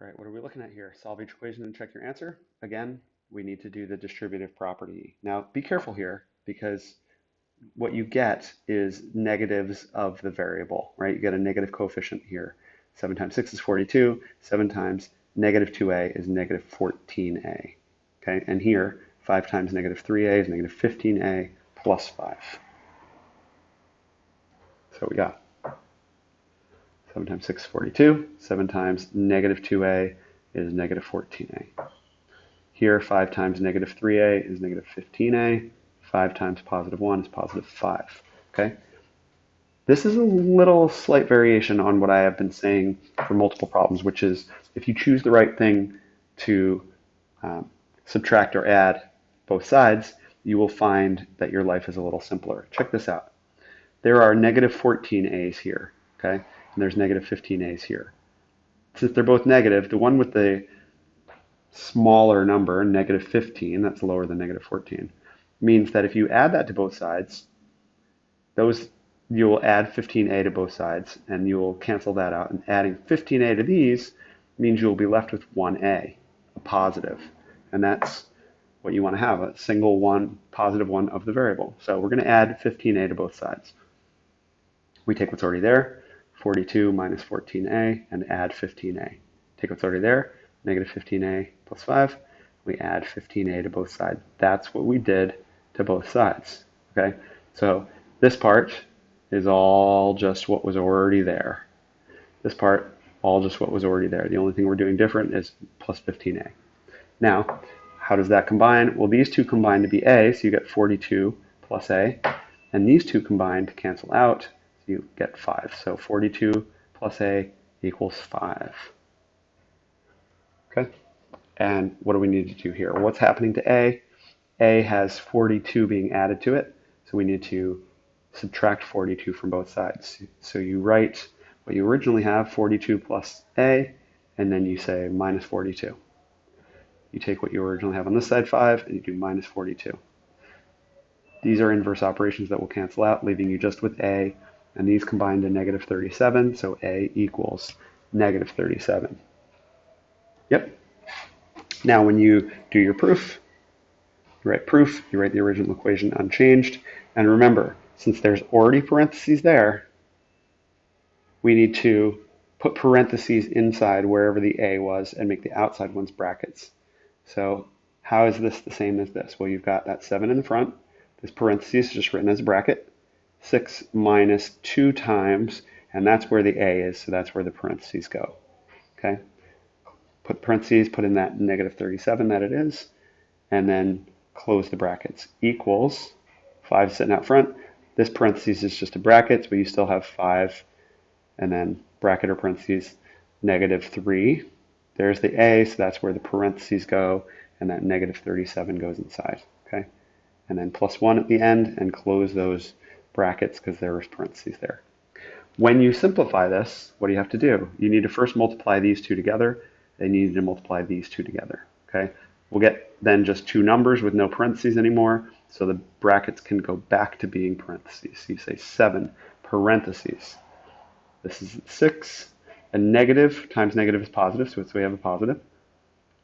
All right, what are we looking at here? Solve each equation and check your answer. Again, we need to do the distributive property. Now, be careful here because what you get is negatives of the variable, right? You get a negative coefficient here. 7 times 6 is 42. 7 times negative 2a is negative 14a. Okay, and here, 5 times negative 3a is negative 15a plus 5. So we got 7 times 6 is 42. 7 times negative 2a is negative 14a. Here, 5 times negative 3a is negative 15a. 5 times positive 1 is positive 5. Okay? This is a little slight variation on what I have been saying for multiple problems, which is if you choose the right thing to subtract or add both sides, you will find that your life is a little simpler. Check this out. There are negative 14a's here, okay? And there's negative 15a's here. Since they're both negative, the one with the smaller number, negative 15, that's lower than negative 14, means that if you add that to both sides, you'll add 15a to both sides, and you'll cancel that out. And adding 15a to these means you'll be left with 1a, a positive. And that's what you want to have, a single one, positive one of the variable. So we're going to add 15a to both sides. We take what's already there, 42 minus 14a, and add 15a. Take what's already there, negative 15a plus 5. We add 15a to both sides. That's what we did to both sides. Okay, so this part is all just what was already there. This part, all just what was already there. The only thing we're doing different is plus 15a. Now, how does that combine? Well, these two combine to be a, so you get 42 plus a, and these two combine to cancel out, so you get 5. So 42 plus a equals 5. Okay, and what do we need to do here? What's happening to a? A has 42 being added to it, so we need to subtract 42 from both sides. So you write what you originally have, 42 plus a, and then you say minus 42. You take what you originally have on this side, 5, and you do minus 42. These are inverse operations that will cancel out, leaving you just with a, and these combine to negative 37, so a equals negative 37. Yep. Now when you do your proof, you write proof, you write the original equation unchanged, and remember, since there's already parentheses there, we need to put parentheses inside wherever the a was and make the outside ones brackets. So how is this the same as this? Well, you've got that 7 in the front. This parentheses is just written as a bracket. 6 minus 2 times, and that's where the a is, so that's where the parentheses go. Okay? Put parentheses, put in that negative 37 that it is, and then close the brackets. Equals 5 sitting out front. This parentheses is just a bracket, but you still have 5, and then bracket or parentheses, negative 3. There's the a, so that's where the parentheses go, and that negative 37 goes inside. Okay, and then plus 1 at the end, and close those brackets because there was parentheses there. When you simplify this, what do you have to do? You need to first multiply these two together, and you need to multiply these two together. Okay, we'll get then just two numbers with no parentheses anymore, so the brackets can go back to being parentheses. So you say 7 parentheses. This is 6. A negative times negative is positive, so we have a positive.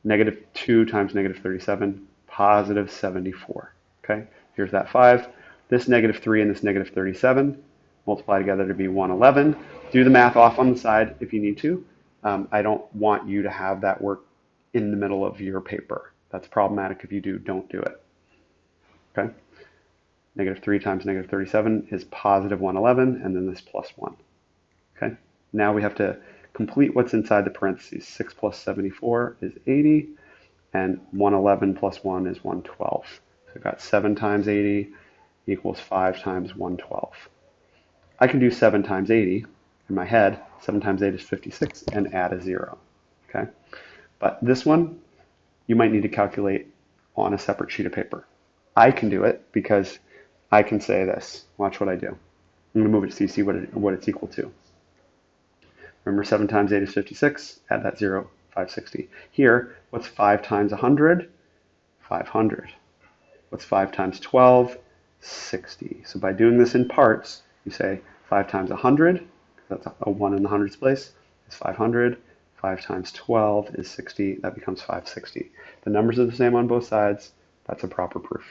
Negative 2 times negative 37, positive 74. Okay, here's that 5. This negative 3 and this negative 37 multiply together to be 111. Do the math off on the side if you need to. I don't want you to have that work in the middle of your paper. That's problematic if you do. Don't do it. Okay, negative 3 times negative 37 is positive 111, and then this plus 1. Okay, now we have to complete what's inside the parentheses. 6 plus 74 is 80, and 111 plus 1 is 112. So we've got 7 times 80 equals 5 times 112. I can do 7 times 80 in my head. 7 times 8 is 56, and add a 0. Okay, but this one, you might need to calculate on a separate sheet of paper. I can do it because I can say this. Watch what I do. I'm going to move it so you see what it's equal to. Remember, 7 times 8 is 56. Add that 0, 560. Here, what's 5 times 100? 500. What's 5 times 12? 60. So by doing this in parts, you say 5 times 100, that's a 1 in the hundreds place, is 500. 5 times 12 is 60. That becomes 560. The numbers are the same on both sides. That's a proper proof.